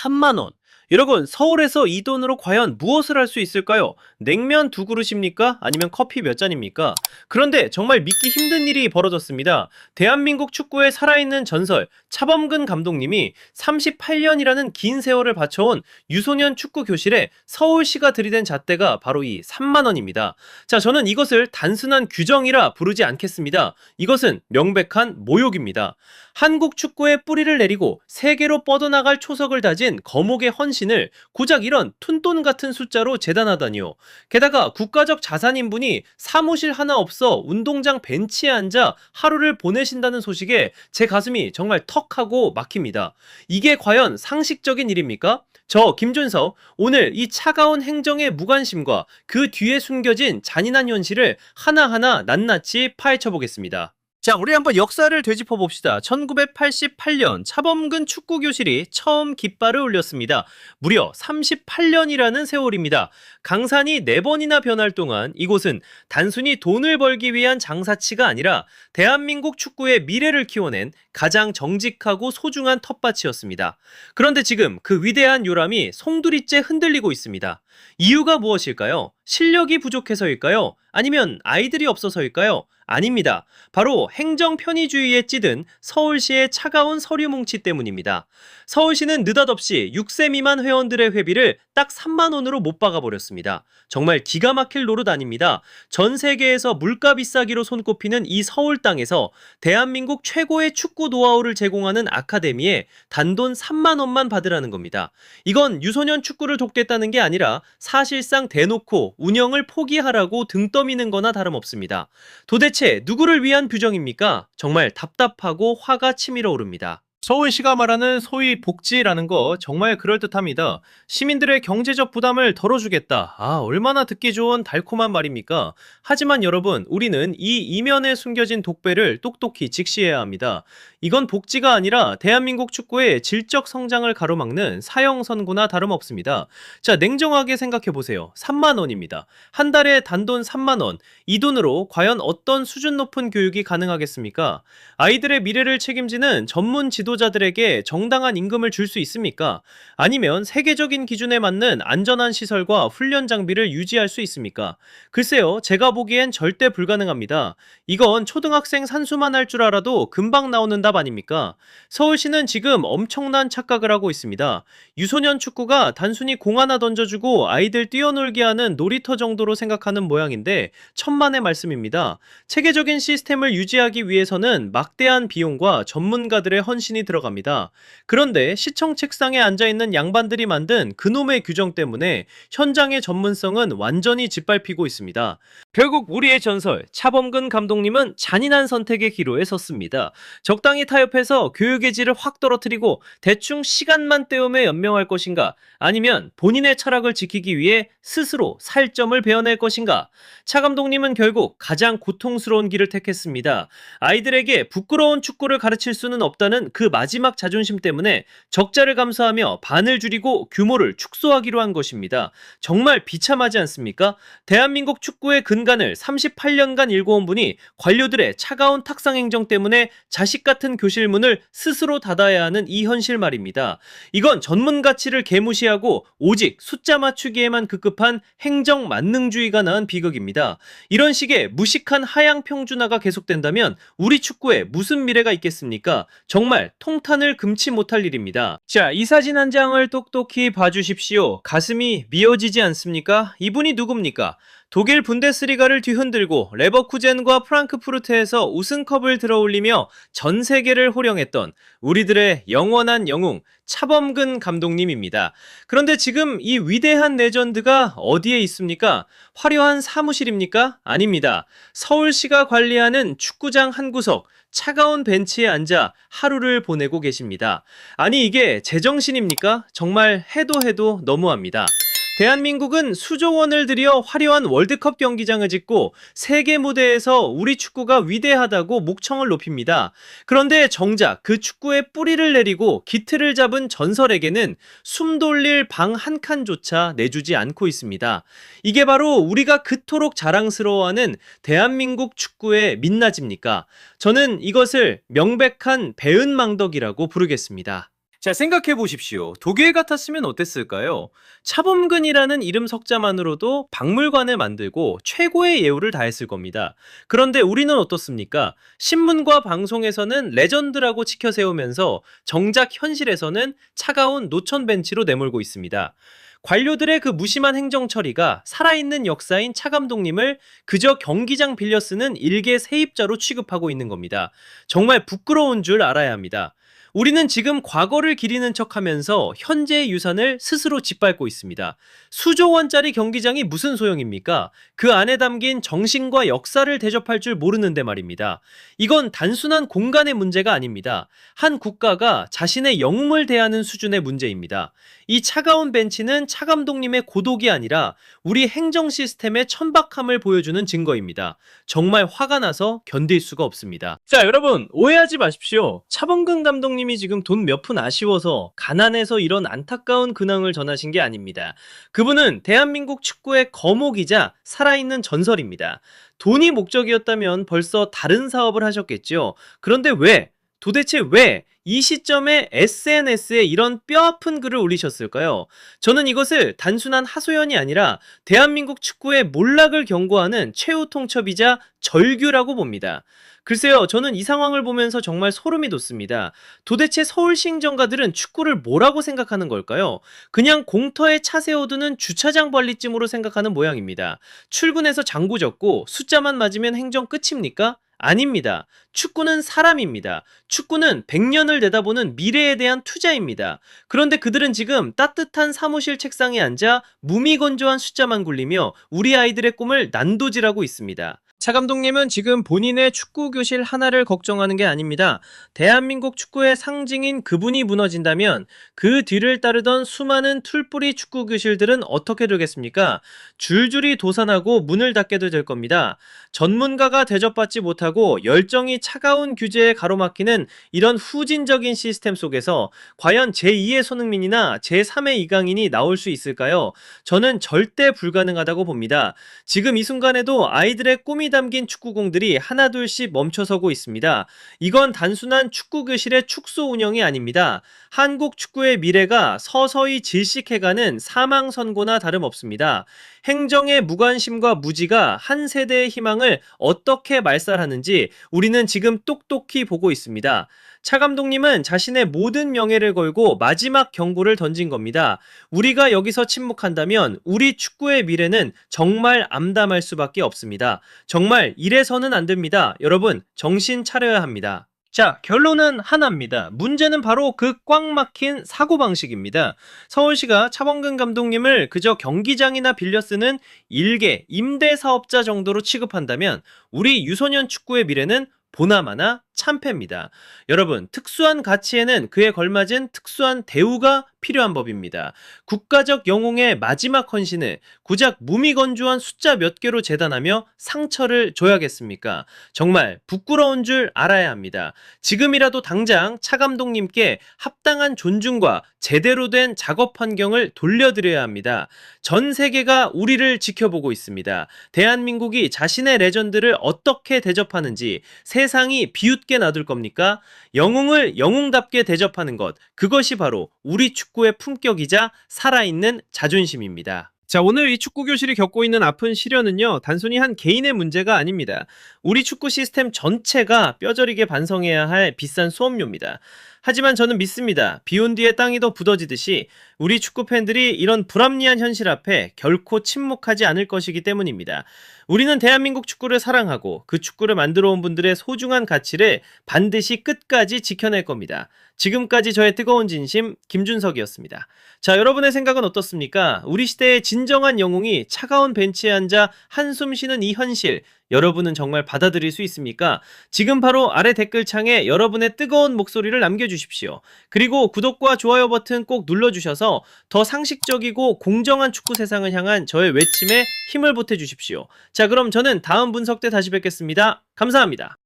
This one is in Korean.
3만 원. 여러분, 서울에서 이 돈으로 과연 무엇을 할 수 있을까요? 냉면 두 그릇입니까? 아니면 커피 몇 잔입니까? 그런데 정말 믿기 힘든 일이 벌어졌습니다. 대한민국 축구의 살아있는 전설, 차범근 감독님이 38년이라는 긴 세월을 바쳐온 유소년 축구 교실에 서울시가 들이댄 잣대가 바로 이 3만 원입니다. 자, 저는 이것을 단순한 규정이라 부르지 않겠습니다. 이것은 명백한 모욕입니다. 한국 축구의 뿌리를 내리고 세계로 뻗어나갈 초석을 다진 거목의 헌신을 고작 이런 푼돈 같은 숫자로 재단하다니요. 게다가 국가적 자산인 분이 사무실 하나 없어 운동장 벤치에 앉아 하루를 보내신다는 소식에 제 가슴이 정말 턱하고 막힙니다. 이게 과연 상식적인 일입니까? 저 김준석, 오늘 이 차가운 행정의 무관심과 그 뒤에 숨겨진 잔인한 현실을 하나하나 낱낱이 파헤쳐 보겠습니다. 자, 우리 한번 역사를 되짚어 봅시다. 1988년 차범근 축구교실이 처음 깃발을 올렸습니다. 무려 38년이라는 세월입니다. 강산이 4번이나 변할 동안 이곳은 단순히 돈을 벌기 위한 장사치가 아니라 대한민국 축구의 미래를 키워낸 가장 정직하고 소중한 텃밭이었습니다. 그런데 지금 그 위대한 요람이 송두리째 흔들리고 있습니다. 이유가 무엇일까요? 실력이 부족해서일까요? 아니면 아이들이 없어서일까요? 아닙니다. 바로 행정 편의주의에 찌든 서울시의 차가운 서류 뭉치 때문입니다. 서울시는 느닷없이 6세 미만 회원들의 회비를 딱 3만 원으로 못 박아버렸습니다. 정말 기가 막힐 노릇 아닙니다. 전 세계에서 물가 비싸기로 손꼽히는 이 서울 땅에서 대한민국 최고의 축구 노하우를 제공하는 아카데미에 단돈 3만 원만 받으라는 겁니다. 이건 유소년 축구를 돕겠다는 게 아니라 사실상 대놓고 운영을 포기하라고 등 떠미는 거나 다름없습니다. 도대체 누구를 위한 규정입니까? 정말 답답하고 화가 치밀어 오릅니다. 서울시가 말하는 소위 복지라는 거 정말 그럴듯합니다. 시민들의 경제적 부담을 덜어주겠다. 아, 얼마나 듣기 좋은 달콤한 말입니까? 하지만 여러분, 우리는 이 이면에 숨겨진 독배를 똑똑히 직시해야 합니다. 이건 복지가 아니라 대한민국 축구의 질적 성장을 가로막는 사형 선고나 다름없습니다. 자, 냉정하게 생각해보세요. 3만 원입니다. 한 달에 단돈 3만 원. 이 돈으로 과연 어떤 수준 높은 교육이 가능하겠습니까? 아이들의 미래를 책임지는 전문 지도자들에게 정당한 임금을 줄 수 있습니까? 아니면 세계적인 기준에 맞는 안전한 시설과 훈련 장비를 유지할 수 있습니까? 글쎄요, 제가 보기엔 절대 불가능합니다. 이건 초등학생 산수만 할 줄 알아도 금방 나오는 답 아닙니까? 서울시는 지금 엄청난 착각을 하고 있습니다. 유소년 축구가 단순히 공 하나 던져주고 아이들 뛰어놀게 하는 놀이터 정도로 생각하는 모양인데 천만의 말씀입니다. 체계적인 시스템을 유지하기 위해서는 막대한 비용과 전문가들의 헌신이 들어갑니다. 그런데 시청 책상에 앉아있는 양반들이 만든 그놈의 규정 때문에 현장의 전문성은 완전히 짓밟히고 있습니다. 결국 우리의 전설 차범근 감독님은 잔인한 선택의 기로에 섰습니다. 적당히 타협해서 교육의 질을 확 떨어뜨리고 대충 시간만 때우며 연명할 것인가, 아니면 본인의 철학을 지키기 위해 스스로 살점을 베어낼 것인가. 차 감독님은 결국 가장 고통스러운 길을 택했습니다. 아이들에게 부끄러운 축구를 가르칠 수는 없다는 그 마지막 자존심 때문에 적자를 감수하며 반을 줄이고 규모를 축소하기로 한 것입니다. 정말 비참하지 않습니까? 대한민국 축구의 근간을 38년간 일궈온 분이 관료들의 차가운 탁상 행정 때문에 자식 같은 교실 문을 스스로 닫아야 하는 이 현실 말입니다. 이건 전문 가치를 개무시하고 오직 숫자 맞추기에만 급급한 행정 만능주의가 낳은 비극입니다. 이런 식의 무식한 하향 평준화가 계속된다면 우리 축구에 무슨 미래가 있겠습니까? 정말 통탄을 금치 못할 일입니다. 자, 이 사진 한 장을 똑똑히 봐주십시오. 가슴이 미어지지 않습니까? 이분이 누굽니까? 독일 분데스리가를 뒤흔들고 레버쿠젠과 프랑크푸르트에서 우승컵을 들어올리며 전 세계를 호령했던 우리들의 영원한 영웅 차범근 감독님입니다. 그런데 지금 이 위대한 레전드가 어디에 있습니까? 화려한 사무실입니까? 아닙니다. 서울시가 관리하는 축구장 한 구석, 차가운 벤치에 앉아 하루를 보내고 계십니다. 아니, 이게 제정신입니까? 정말 해도 너무합니다. 대한민국은 수조 원을 들여 화려한 월드컵 경기장을 짓고 세계 무대에서 우리 축구가 위대하다고 목청을 높입니다. 그런데 정작 그 축구의 뿌리를 내리고 기틀을 잡은 전설에게는 숨 돌릴 방 한 칸조차 내주지 않고 있습니다. 이게 바로 우리가 그토록 자랑스러워하는 대한민국 축구의 민낯입니까? 저는 이것을 명백한 배은망덕이라고 부르겠습니다. 자, 생각해 보십시오. 독일 같았으면 어땠을까요? 차범근이라는 이름 석자만으로도 박물관을 만들고 최고의 예우를 다했을 겁니다. 그런데 우리는 어떻습니까? 신문과 방송에서는 레전드라고 치켜 세우면서 정작 현실에서는 차가운 노천 벤치로 내몰고 있습니다. 관료들의 그 무심한 행정 처리가 살아있는 역사인 차 감독님을 그저 경기장 빌려 쓰는 일개 세입자로 취급하고 있는 겁니다. 정말 부끄러운 줄 알아야 합니다. 우리는 지금 과거를 기리는 척하면서 현재의 유산을 스스로 짓밟고 있습니다. 수조 원짜리 경기장이 무슨 소용입니까? 그 안에 담긴 정신과 역사를 대접할 줄 모르는데 말입니다. 이건 단순한 공간의 문제가 아닙니다. 한 국가가 자신의 영웅을 대하는 수준의 문제입니다. 이 차가운 벤치는 차 감독님의 고독이 아니라 우리 행정 시스템의 천박함을 보여주는 증거입니다. 정말 화가 나서 견딜 수가 없습니다. 자, 여러분 오해하지 마십시오. 차범근 감독님이 지금 돈 몇 푼 아쉬워서 가난해서 이런 안타까운 근황을 전하신 게 아닙니다. 그분은 대한민국 축구의 거목이자 살아있는 전설입니다. 돈이 목적이었다면 벌써 다른 사업을 하셨겠죠. 그런데 왜? 도대체 왜 이 시점에 SNS에 이런 뼈아픈 글을 올리셨을까요? 저는 이것을 단순한 하소연이 아니라 대한민국 축구의 몰락을 경고하는 최후 통첩이자 절규라고 봅니다. 글쎄요, 저는 이 상황을 보면서 정말 소름이 돋습니다. 도대체 서울시행정가들은 축구를 뭐라고 생각하는 걸까요? 그냥 공터에 차 세워두는 주차장 관리쯤으로 생각하는 모양입니다. 출근해서 장구 접고 숫자만 맞으면 행정 끝입니까? 아닙니다. 축구는 사람입니다. 축구는 100년을 내다보는 미래에 대한 투자입니다. 그런데 그들은 지금 따뜻한 사무실 책상에 앉아 무미건조한 숫자만 굴리며 우리 아이들의 꿈을 난도질하고 있습니다. 차 감독님은 지금 본인의 축구 교실 하나를 걱정하는 게 아닙니다. 대한민국 축구의 상징인 그분이 무너진다면 그 뒤를 따르던 수많은 툴뿌리 축구 교실들은 어떻게 되겠습니까? 줄줄이 도산하고 문을 닫게도 될 겁니다. 전문가가 대접받지 못하고 열정이 차가운 규제에 가로막히는 이런 후진적인 시스템 속에서 과연 제2의 손흥민이나 제3의 이강인이 나올 수 있을까요? 저는 절대 불가능하다고 봅니다. 지금 이 순간에도 아이들의 꿈이 담긴 축구공들이 하나둘씩 멈춰서고 있습니다. 이건 단순한 축구교실의 축소 운영이 아닙니다. 한국 축구의 미래가 서서히 질식해가는 사망선고나 다름없습니다. 행정의 무관심과 무지가 한 세대의 희망을 어떻게 말살하는지 우리는 지금 똑똑히 보고 있습니다. 차 감독님은 자신의 모든 명예를 걸고 마지막 경고를 던진 겁니다. 우리가 여기서 침묵한다면 우리 축구의 미래는 정말 암담할 수밖에 없습니다. 정말 이래서는 안 됩니다. 여러분, 정신 차려야 합니다. 자, 결론은 하나입니다. 문제는 바로 그 꽉 막힌 사고방식입니다. 서울시가 차범근 감독님을 그저 경기장이나 빌려 쓰는 일개 임대사업자 정도로 취급한다면 우리 유소년 축구의 미래는 보나마나 참패입니다. 여러분, 특수한 가치에는 그에 걸맞은 특수한 대우가 필요한 법입니다. 국가적 영웅의 마지막 헌신을 고작 무미건조한 숫자 몇 개로 재단하며 상처를 줘야겠습니까? 정말 부끄러운 줄 알아야 합니다. 지금이라도 당장 차 감독님께 합당한 존중과 제대로 된 작업 환경을 돌려드려야 합니다. 전 세계가 우리를 지켜보고 있습니다. 대한민국이 자신의 레전드를 어떻게 대접하는지 세상이 비웃게 놔둘 겁니까? 영웅을 영웅답게 대접하는 것, 그것이 바로 우리 축구의 품격이자 살아있는 자존심입니다. 자, 오늘 이 축구 교실이 겪고 있는 아픈 시련은요, 단순히 한 개인의 문제가 아닙니다. 우리 축구 시스템 전체가 뼈저리게 반성해야 할 비싼 수업료입니다. 하지만 저는 믿습니다. 비온 뒤에 땅이 더 굳어지듯이 우리 축구 팬들이 이런 불합리한 현실 앞에 결코 침묵하지 않을 것이기 때문입니다. 우리는 대한민국 축구를 사랑하고 그 축구를 만들어 온 분들의 소중한 가치를 반드시 끝까지 지켜낼 겁니다. 지금까지 저의 뜨거운 진심 김준석이었습니다. 자, 여러분의 생각은 어떻습니까? 우리 시대의 진정한 영웅이 차가운 벤치에 앉아 한숨 쉬는 이 현실, 여러분은 정말 받아들일 수 있습니까? 지금 바로 아래 댓글창에 여러분의 뜨거운 목소리를 남겨주십시오. 그리고 구독과 좋아요 버튼 꼭 눌러주셔서 더 상식적이고 공정한 축구 세상을 향한 저의 외침에 힘을 보태주십시오. 자, 그럼 저는 다음 분석 때 다시 뵙겠습니다. 감사합니다.